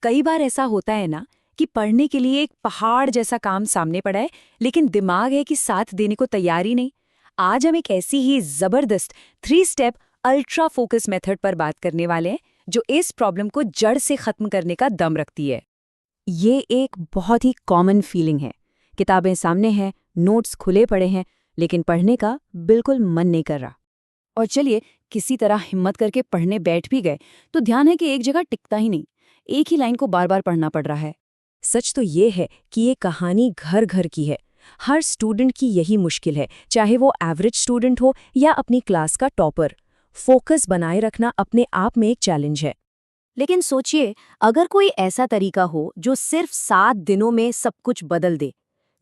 कई बार ऐसा होता है ना कि पढ़ने के लिए एक पहाड़ जैसा काम सामने पड़ा है, लेकिन दिमाग है कि साथ देने को तैयार ही नहीं। आज हम एक ऐसी ही जबरदस्त 3 स्टेप अल्ट्रा फोकस मेथड पर बात करने वाले हैं, जो इस प्रॉब्लम को जड़ से खत्म करने का दम रखती है। ये एक बहुत ही कॉमन फीलिंग है। किताबें सामने हैं, नोट्स खुले पड़े हैं, लेकिन पढ़ने का बिल्कुल मन नहीं कर रहा। और चलिए किसी तरह हिम्मत करके पढ़ने बैठ भी गए तो ध्यान है कि एक जगह टिकता ही नहीं, एक ही लाइन को बार बार पढ़ना पड़ रहा है। सच तो ये है कि ये कहानी घर घर की है। हर स्टूडेंट की यही मुश्किल है, चाहे वो एवरेज स्टूडेंट हो या अपनी क्लास का टॉपर। फोकस बनाए रखना अपने आप में एक चैलेंज है। लेकिन सोचिए, अगर कोई ऐसा तरीका हो जो सिर्फ 7 दिनों में सब कुछ बदल दे।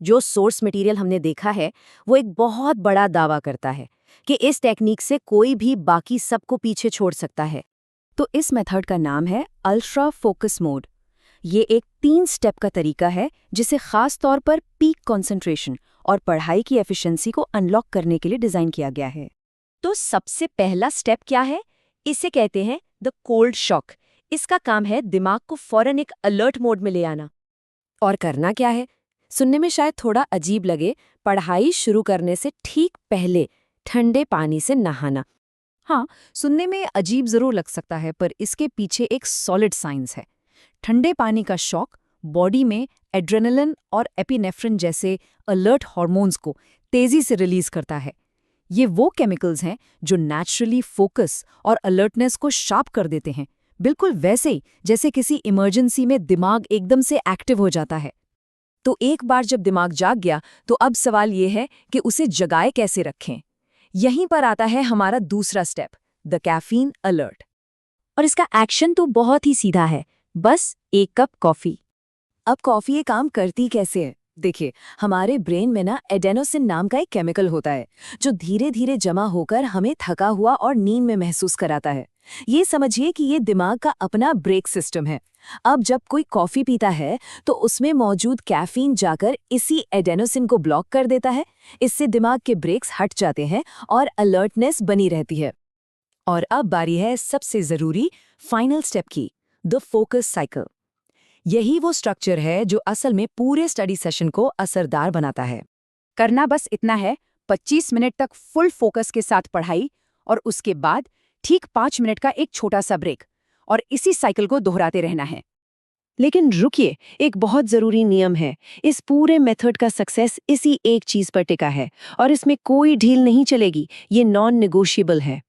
जो सोर्स मटेरियल हमने देखा है वो एक बहुत बड़ा दावा करता है कि इस टेक्निक से कोई भी बाकी सबको पीछे छोड़ सकता है। तो इस मेथड का नाम है अल्ट्रा फोकस मोड। ये एक 3 स्टेप का तरीका है जिसे खास तौर पर पीक कंसंट्रेशन और पढ़ाई की एफिशिएंसी को अनलॉक करने के लिए डिजाइन किया गया है। तो सबसे पहला स्टेप क्या है? इसे कहते हैं द कोल्ड शॉक। इसका काम है दिमाग को फौरन एक अलर्ट मोड में ले आना। और करना क्या है? सुनने में शायद थोड़ा अजीब लगे, पढ़ाई शुरू करने से ठीक पहले ठंडे पानी से नहाना। हाँ, सुनने में अजीब जरूर लग सकता है, पर इसके पीछे एक सॉलिड साइंस है। ठंडे पानी का शॉक बॉडी में एड्रेनलिन और एपिनेफ्रिन जैसे अलर्ट हार्मोन्स को तेजी से रिलीज करता है। ये वो केमिकल्स हैं जो नेचुरली फोकस और अलर्टनेस को शार्प कर देते हैं, बिल्कुल वैसे ही जैसे किसी इमरजेंसी में दिमाग एकदम से एक्टिव हो जाता है। तो एक बार जब दिमाग जाग गया, तो अब सवाल ये है कि उसे जगाए कैसे रखें। यहीं पर आता है हमारा दूसरा स्टेप, द कैफीन अलर्ट। और इसका एक्शन तो बहुत ही सीधा है, बस 1 कप कॉफी। अब कॉफी ये काम करती कैसे है? देखिए, हमारे ब्रेन में ना एडेनोसिन नाम का एक केमिकल होता है, जो धीरे धीरे जमा होकर हमें थका हुआ और नींद में महसूस कराता है। ये समझिए कि ये दिमाग का अपना ब्रेक सिस्टम है। अब जब कोई कॉफी पीता है तो उसमें मौजूद कैफीन जाकर इसी एडेनोसिन को ब्लॉक कर देता है। इससे दिमाग के ब्रेक्स हट जाते हैं और अलर्टनेस बनी रहती है। और अब बारी है सबसे जरूरी फाइनल स्टेप की, द फोकस साइकिल। यही वो स्ट्रक्चर है जो असल में पूरे स्टडी सेशन को असरदार बनाता है। करना बस इतना है, 25 मिनट तक फुल फोकस के साथ पढ़ाई, और उसके बाद ठीक 5 मिनट का एक छोटा सा ब्रेक, और इसी साइकिल को दोहराते रहना है। लेकिन रुकिए, एक बहुत जरूरी नियम है। इस पूरे मेथड का सक्सेस इसी एक चीज पर टिका है, और इसमें कोई ढील नहीं चलेगी। ये नॉन नेगोशिएबल है।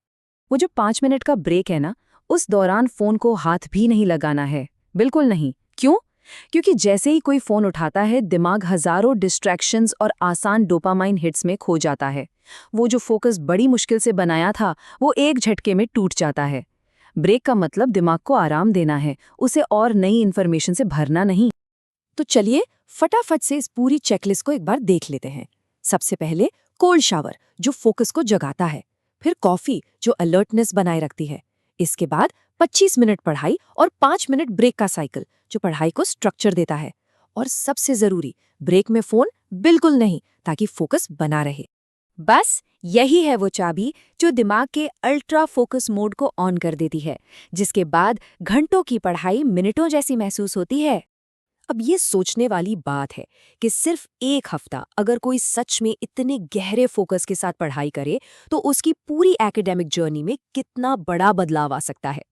वो जो 5 मिनट का ब्रेक है ना, उस दौरान फोन को हाथ भी नहीं लगाना है, बिल्कुल नहीं। क्यों? क्योंकि जैसे ही कोई फोन उठाता है, दिमाग हजारों डिस्ट्रैक्शंस और आसान डोपामाइन हिट्स में खो जाता है। वो जो फोकस बड़ी मुश्किल से बनाया था, वो एक झटके में टूट जाता है। ब्रेक का मतलब दिमाग को आराम देना है, उसे और नई इन्फॉर्मेशन से भरना नहीं। तो चलिए फटाफट से इस पूरी चेकलिस्ट को एक बार देख लेते हैं। सबसे पहले कोल्ड शावर, जो फोकस को जगाता है। फिर कॉफी, जो अलर्टनेस बनाए रखती है। इसके बाद 25 मिनट पढ़ाई और 5 मिनट ब्रेक का साइकिल, जो पढ़ाई को स्ट्रक्चर देता है। और सबसे जरूरी, ब्रेक में फोन बिल्कुल नहीं, ताकि फोकस बना रहे। बस यही है वो चाबी जो दिमाग के अल्ट्रा फोकस मोड को ऑन कर देती है, जिसके बाद घंटों की पढ़ाई मिनटों जैसी महसूस होती है। अब ये सोचने वाली बात है कि सिर्फ 1 हफ्ता अगर कोई सच में इतने गहरे फोकस के साथ पढ़ाई करे, तो उसकी पूरी एकेडमिक जर्नी में कितना बड़ा बदलाव आ सकता है।